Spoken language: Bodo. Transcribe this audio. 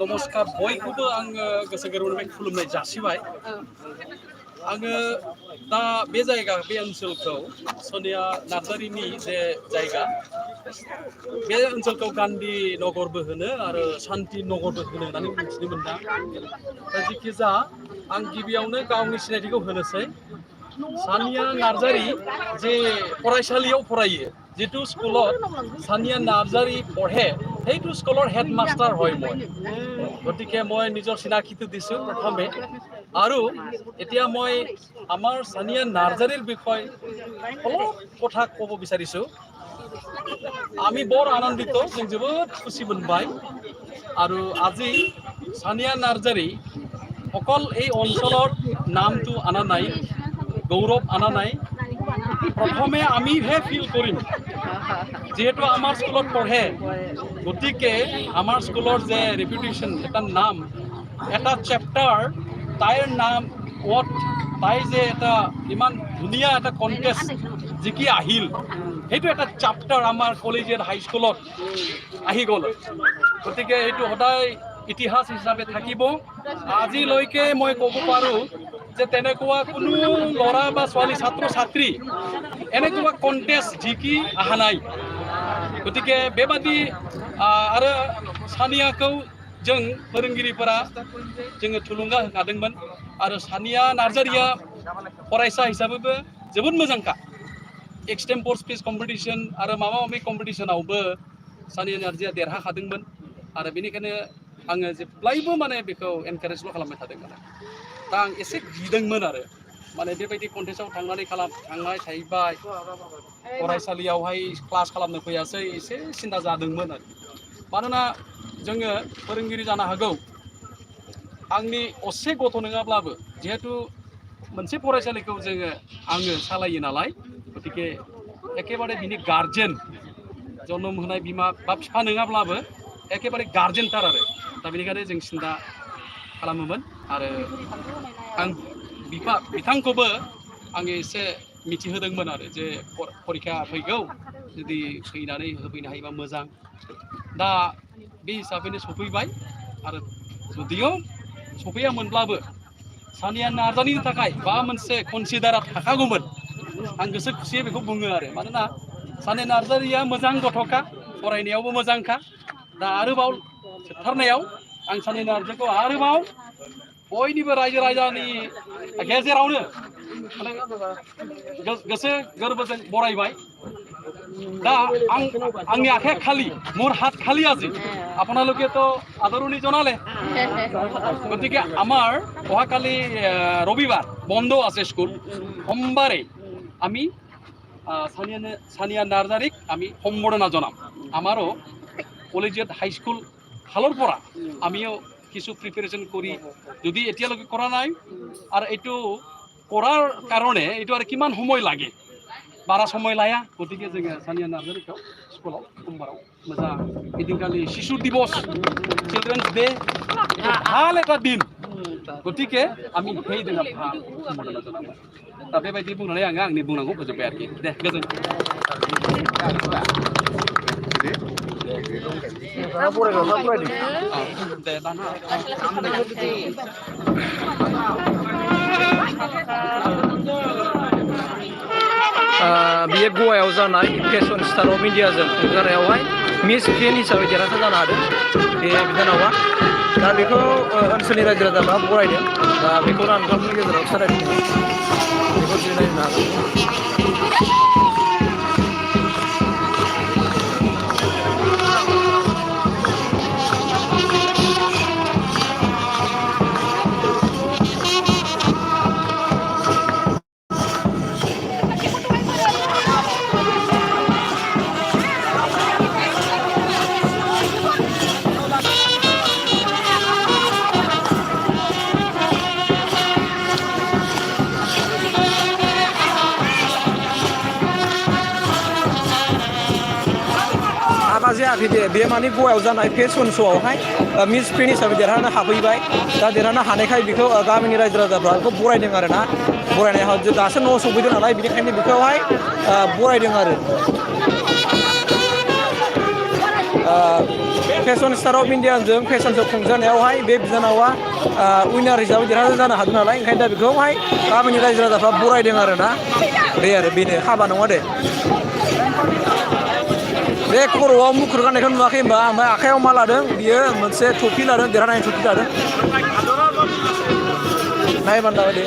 नमस्कार बयखौबो आङो गोसो गोरबोनिफ्राय खुलुमनाय जासिबाय आङो दा बे जायगा बे ओनसोलखौ सनिया नार्जारिनि जे जायगा बे ओनसोलखौ गान्धी नगरबो होनो आरो शान्ति नगरबो होनो होननानै मिथिनो मोनदों दा जिखि जा आं गिबियावनो गावनि सिनायथिखौ होनोसै सानिया नार्जारि जे फरायसालियाव फरायो जितु स्कुलाव सानिया नार्जारि पढ़े সেইটো স্কুলৰ হেডমাষ্টাৰ হয় মই গতিকে মই নিজৰ চিনাকিটো দিছোঁ প্ৰথমে আৰু এতিয়া মই আমাৰ সানিয়া নাৰ্জাৰিৰ বিষয়ে অলপ কথা ক'ব বিচাৰিছোঁ আমি বৰ আনন্দিত जों जोबोद खुसि मोनबाय আৰু আজি সানিয়া নাৰ্জাৰি অকল এই অঞ্চলৰ নামটো আনা নাই গৌৰৱ আনা নাই প্ৰথমে আমিহে ফিল কৰিম যেহেতু আমাৰ স্কুলত পঢ়ে গতিকে আমাৰ স্কুলৰ যে ৰেপুটেশ্যন এটা নাম এটা চেপ্টাৰ তাইৰ নাম ওত তাই যে এটা ইমান ধুনীয়া এটা কনটেষ্ট জিকি আহিল সেইটো এটা চেপ্টাৰ আমাৰ কলেজিয়েট হাইস্কুলত আহি গ'ল গতিকে এইটো সদায় ইতিহাস হিচাপে থাকিব আজিলৈকে মই ক'ব পাৰোঁ যে তেনেকুৱা কোনো ল'ৰা বা ছোৱালী ছাত্ৰ ছাত্ৰী এনেকুৱা কনটেষ্ট জিকি অহা নাই গতিকে बेबादि आरो सानियाखौ जों फोरोंगिरिफोरा जोङो थुलुंगा होखादोंमोन आरो सानिया नार्जारिया फरायसा हिसाबैबो जोबोद मोजांखा एक्सटेम्पर स्पिच कम्पिटिशन आरो माबा माबि कम्पिटिशनावबो सानिया नार्जारिया देरहाखादोंमोन आरो बेनिखायनो आङो जेब्लायबो माने बेखौ एनकारेजल' खालामबाय थादों दा आं एसे गिदोंमोन आरो माने बेबायदि कन्टेस्टआव थांनाय थाहैबाय फरायसालियावहाय क्लास खालामनो फैयासै एसे सिन्था जादोंमोन आरो मानोना जोङो फोरोंगिरि जानो हागौ आंनि असे गथ' नङाब्लाबो जिहेतु मोनसे फरायसालिखौ आङो सालायो नालाय गतिके एखेबारे बिनि गार्जेन जन्म होनाय बिमा बा बिफा नङाब्लाबो एखेबारे गार्जेनथार आरो दा बेनिखायनो जों सिन्था खालामोमोन आरो आं बिथांखौबो आङो एसे मिथिहोदोंमोन आरो जे फरिखा फैगौ जुदि फैनानै होफैनो हायोबा मोजां दा बे हिसाबैनो सफैबाय आरो जुदियो सफैयामोनब्लाबो सानिया नार्जारिनि थाखाय बा मोनसे कनसिडारा थाखागौमोन आं गोसो खुसियै बेखौ बुङो आरो मानोना सानिया नार्जारिया मोजां गथ'खा फरायनायावबो मोजांखा दा आरोबाव जोबथारनायाव आं सानिया नार्जारिखौ आरोबाव बयनिबो रायजो राजानि गेजेरावनो गोसो गोरबोजों बरायबाय दा आंनि आखाया खालि मोर हात खाলি আজি আপোনালোকেতো আদৰণি জনালে গতিকে আমাৰ অহাকালি ৰবিবাৰ বন্ধ আছে স্কুল সোমবাৰে আমি সানিয়া নাৰ্জাৰিক আমি সম্বৰ্ধনা জনাম আমাৰো কলেজিয়েট হাইস্কুল ফালৰ পৰা আমিও কিছু প্ৰিপাৰেশ্যন কৰি যদি এতিয়ালৈকে কৰা নাই আৰু এইটো কৰাৰ কাৰণে এইটো আৰু কিমান সময় লাগে बारा समय लाया गतिके जोङो सानिया नार्जारिखौ स्कुलाव समबाराव मोजां एदिनखालि शिशु दिबस चिल्ड्रेन्स डे ভাল এটা দিন गतिके আমি সেই দিনা ভাল সম্बोधना জনাबाय दा बेबायदि बुंनानै आङो आंनि बुंनांगौ फोजोबबाय आरोखि दे गोजोन्थों दे दाना बियो गवायाव जानाय फेशन स्टार अफ इन्डियाजों खुंजानायावहाय मिस ग्रेन्ड हिसाबै देरहासार जानो हादों बे बिनानावा दा बेखौ ओनसोलनि रायजो राजाफ्रा बरायदों दा बेखौ नोंथांमोननि गेजेराव सावरायदों बेखौ जिरायनो हागोन जायाखै दे बे माने गवायाव जानाय फेसन श'आवहाय मिस फ्रेन्ड हिसाबै देरहानो हाफैबाय दा देरहानो हानायखाय बेखौ गामिनि रायजो राजाफ्रा बेखौ बरायदों आरो ना बरायनाय दासो न'आव सफैदों नालाय बेनिखायनो बेखौहाय बरायदों आरो फेसन स्टार अफ इण्डियाजों फेसन शो खुंजानायावहाय बे बिनानावा उइनार हिसाबै देरहासार जानो हादों नालाय ओंखायनो दा बेखौहाय गामिनि रायजो राजाफ्रा बरायदों आरो ना बेनो हाबा नङा दे बे खर'आव मुखुर गाननायखौ नुवाखै होनबा ओमफ्राय आखायाव मा लादों बियो मोनसे टफि लादों देरहानायनि टफि लादों नायबानो जाबाय दे